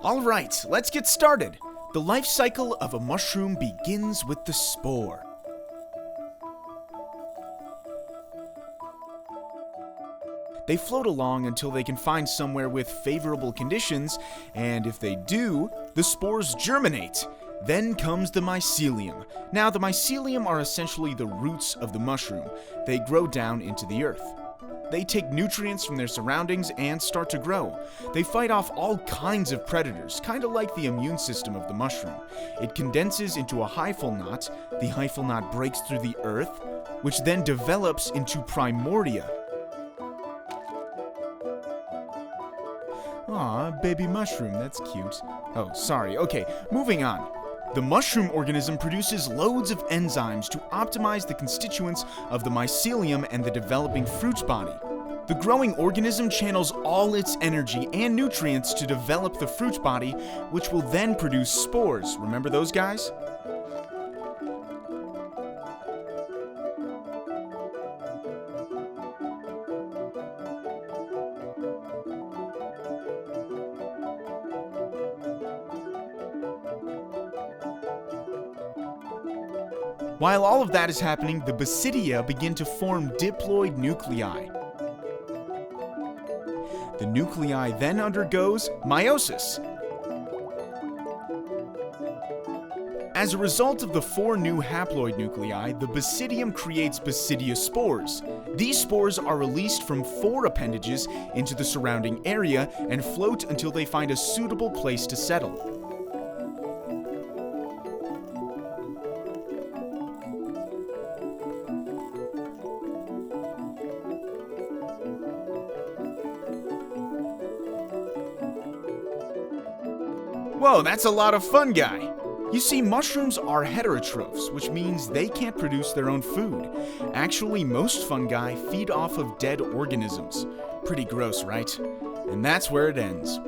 Alright, let's get started. The life cycle of a mushroom begins with the spore. They float along until they can find somewhere with favorable conditions, and if they do, the spores germinate. Then comes the mycelium. Now, the mycelium are essentially the roots of the mushroom. They grow down into the earth. They take nutrients from their surroundings and start to grow. They fight off all kinds of predators, kind of like the immune system of the mushroom. It condenses into a hyphal knot. The hyphal knot breaks through the earth, which then develops into primordia. Aw, baby mushroom, that's cute. Oh, sorry. Okay, moving on. The mushroom organism produces loads of enzymes to optimize the constituents of the mycelium and the developing fruit body. The growing organism channels all its energy and nutrients to develop the fruit body, which will then produce spores. Remember those guys? While all of that is happening, the basidia begin to form diploid nuclei. The nuclei then undergoes meiosis. As a result of the 4 new haploid nuclei, the basidium creates basidiospores. These spores are released from 4 appendages into the surrounding area and float until they find a suitable place to settle. Whoa, that's a lot of fun, guy. You see, mushrooms are heterotrophs, which means they can't produce their own food. Actually, most fungi feed off of dead organisms. Pretty gross, right? And that's where it ends.